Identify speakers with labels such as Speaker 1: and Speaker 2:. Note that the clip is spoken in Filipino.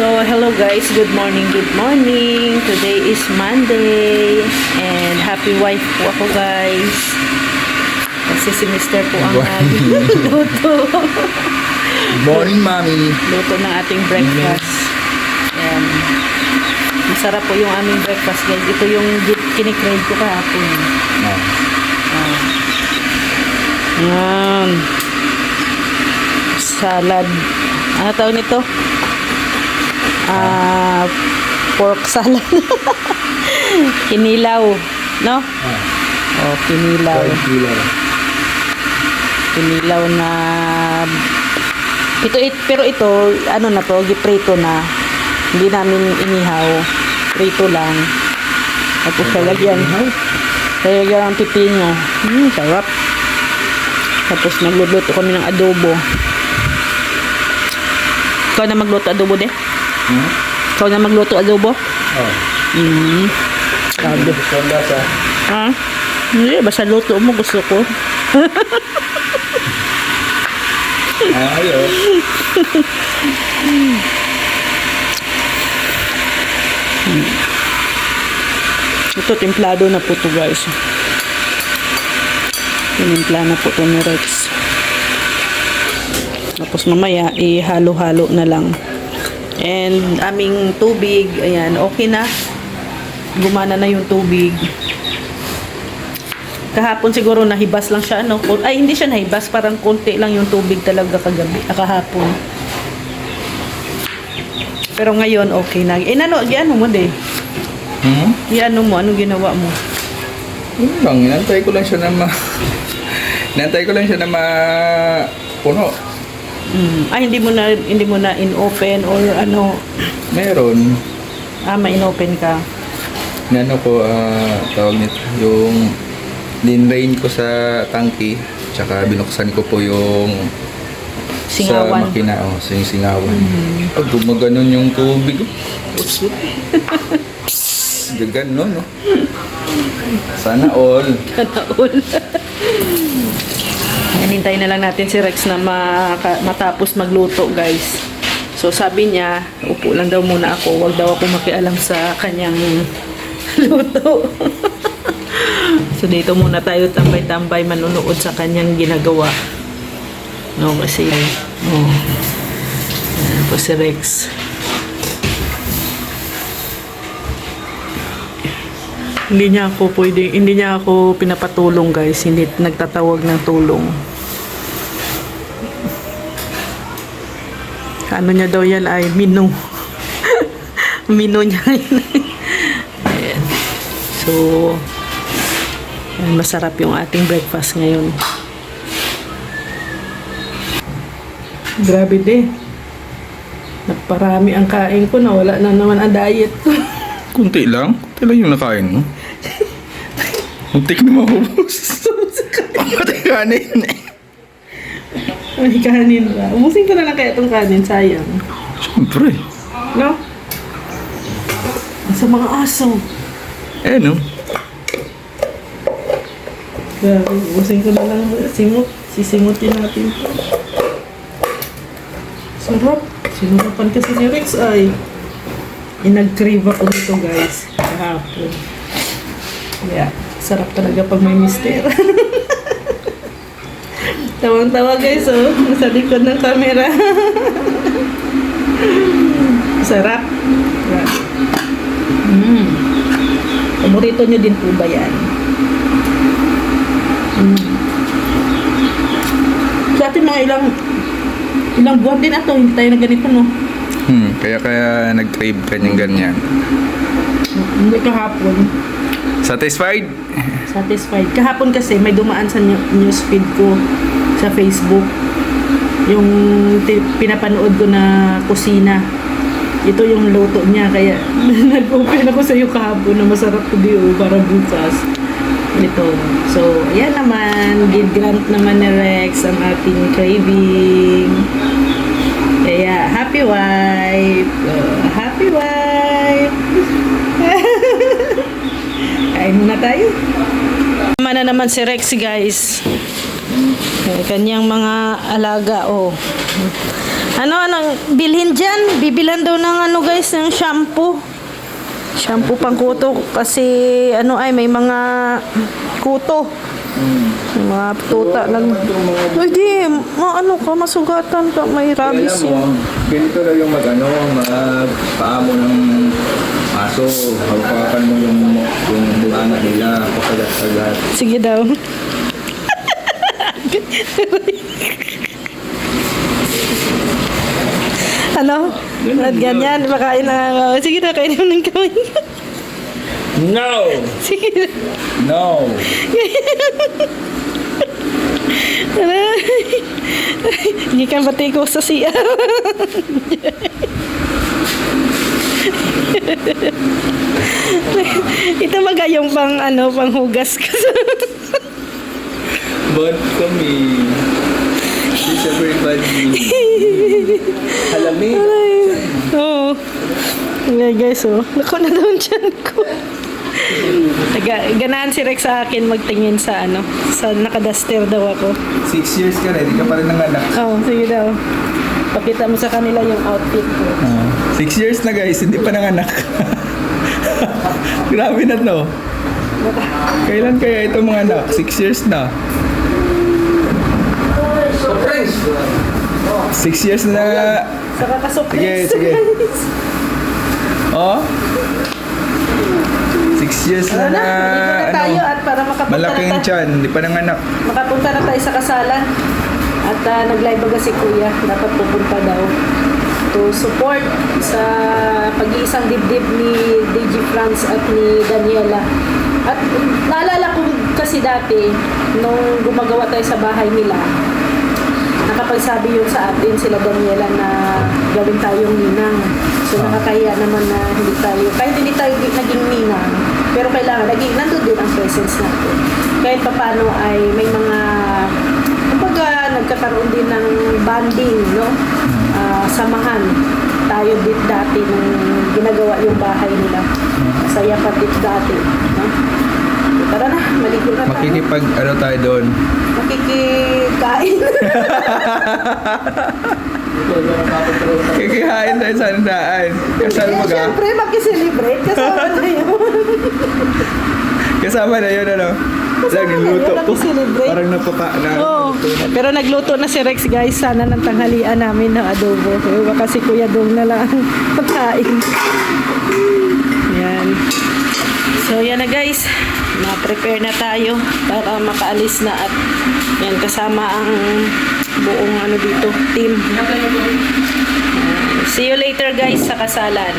Speaker 1: So, hello guys. Good morning, good morning. Today is Monday. And happy wife po ako guys. Kasi si Mr. po ang luto.
Speaker 2: Good morning, Mami.
Speaker 1: Luto ng ating breakfast. Ayan. Masarap po yung aming breakfast guys. Ito yung kinikrave ko kahapon. Ayan. Salad. Ano tawag nito? Pork salad. Kinilaw, no? Oh, kinilaw. Kinilaw na pero ito, ano na to, giprito na. Hindi namin inihaw. Prito lang. Tapos lalagyan ng pipino. Sarap. Tapos nagluluto kami ng adobo. Ikaw na magluto adobo de? Ikaw na magluto adobo?
Speaker 2: Oh.
Speaker 1: Sabi. Ha? Hindi, basta luto mo gusto ko.
Speaker 2: Ayaw.
Speaker 1: Ito, templado na po to guys. Tinimpla na po to ni Rex. Tapos mamaya, ihalo-halo na lang. And aming tubig, ayan, okay na. Gumana na yung tubig. Kahapon siguro nahibas lang siya, ano? Ay, hindi siya nahibas, parang konti lang yung tubig talaga kahapon. Pero ngayon, okay na. Ano mo, de? Ano mo? Anong ginawa mo?
Speaker 2: Yun lang, inantay ko lang siya na puno.
Speaker 1: Ay, hindi mo na in-open or ano?
Speaker 2: Meron.
Speaker 1: Ma-in-open ka.
Speaker 2: Nano ko, tawag nito, yung linrain ko sa tangki, tsaka binuksan ko po yung
Speaker 1: Singawan.
Speaker 2: sa makina, sa yung singawan. Pag gumaganon yung tubig, gaganon, no? Sana all.
Speaker 1: Hinintay na lang natin si Rex na matapos magluto, guys. So, sabi niya, upo lang daw muna ako. Huwag daw ako makialam sa kanyang luto. So, dito muna tayo tambay-tambay manunood sa kanyang ginagawa. No, kasi, Ayan po si Rex. Hindi niya ako pinapatulong, guys. Hindi nagtatawag ng tulong. Ano niya daw yan ay menu. Menu niya. Ayan. So, masarap yung ating breakfast ngayon. Grabe de. Nagparami ang kain ko na wala na naman ang diet ko.
Speaker 2: Kunti lang yung nakain mo. Muntik na maubos. Pati kanin.
Speaker 1: May kanin ba? Umusin ko na lang kaya itong kanin, sayang.
Speaker 2: Siyempre.
Speaker 1: No? Sa mga aso.
Speaker 2: No?
Speaker 1: Grabe, umusin ko na lang. Sisimutin natin. Sarap. Sinurapan kasi ni Rex ay inag-crave ako nito, guys. Kahapon. Yeah. Sarap talaga pag may mister. Tawang-tawa guys, sa likod ng camera. Sarap. Paborito nyo din po ba yan? Sa atin mga ilang buwan din ato, hindi tayo na ganito, no?
Speaker 2: Kaya nag-crave ganyan.
Speaker 1: Hindi kahapon.
Speaker 2: Satisfied?
Speaker 1: Satisfied. Kahapon kasi may dumaan sa newsfeed ko sa Facebook. Yung pinapanood ko na kusina. Ito yung luto niya. Kaya nag-open ako sa iyo kahapon na masarap ko diyo para bukas. Ito. So, ayan naman. Grant naman ni Rex ang ating craving. Kaya, happy wife. Happy wife. Kain muna tayo. Tama na naman si Rex, guys. Kanyang mga alaga, Anong bilhin dyan? Bibilan daw ng ano guys, ng shampoo. Shampoo pang kuto kasi may mga kuto. Mga tuta lang. Uy, di, ka, masugatan ka, may rabies yun.
Speaker 2: Ganito na yung magpaamo ng aso. Hawakan mo yung buhanga nila. Pagkagat-kagat.
Speaker 1: Sige daw. At ganyan, makain na. Sige na, kainin mo ng kamay.
Speaker 2: No!
Speaker 1: Sige na.
Speaker 2: No!
Speaker 1: Hindi ka pati ko sa siya. Ito baga yung panghugas ka.
Speaker 2: Bad kami. She's a very bad me. Halami.
Speaker 1: Oo. Yeah, guys, Naku na doon dyan ko. Ganaan si Rex sa akin magtingin sa sa nakaduster daw ako.
Speaker 2: 6 years ka na, di ka pa rin nanganak.
Speaker 1: Sige daw. Pakita mo sa kanila yung outfit ko.
Speaker 2: 6 years na guys, hindi pa nanganak. Grabe na to. Kailan kaya ito mga anak? 6 years na. 6 years na.
Speaker 1: Sa kakasuplis.
Speaker 2: Sige. Oh? 6 years na na.
Speaker 1: Dito na tayo at para makapunta
Speaker 2: malaking
Speaker 1: na
Speaker 2: tiyan, hindi pa nanganak.
Speaker 1: makapunta na tayo sa kasalan. At nag-live baga si Kuya. Dapat pupunta daw to support sa pag-iisang dibdib ni DJ Franz at ni Daniela. At naalala ko kasi dati, nung gumagawa tayo sa bahay nila, nakapagsabi yun sa atin sila Daniela na gawin tayong ninang. So nakakahiya naman na hindi tayo, kahit hindi tayo naging ninang, pero kailangan, nandun din ang presence natin. Kahit papano ay may mga, kumbaga, nagkakaroon din ng bonding, no? Samahan tayo din dati nung ginagawa yung bahay nila. Masaya pa din dati, no? So, tara na, maligo na tayo.
Speaker 2: Makikipag tayo doon.
Speaker 1: Makikikain.
Speaker 2: Kikihain tayo sa handaan. Kasal mo ka?
Speaker 1: Siyempre, makiselebrate. Kasama na yun.
Speaker 2: Kasama na yun, ano?
Speaker 1: Kasama na
Speaker 2: Nagluto
Speaker 1: yun,
Speaker 2: ko.
Speaker 1: nakiselebrate.
Speaker 2: Parang
Speaker 1: Oo. Pero nagluto na si Rex, guys. Sana ng tanghalian namin ng adobo. Baka si Kuya Dong na lang pagkain. Yan. So, yan na guys. Ma-prepare na tayo para makaalis na at yan kasama ang buong dito, team. See you later guys sa kasalan.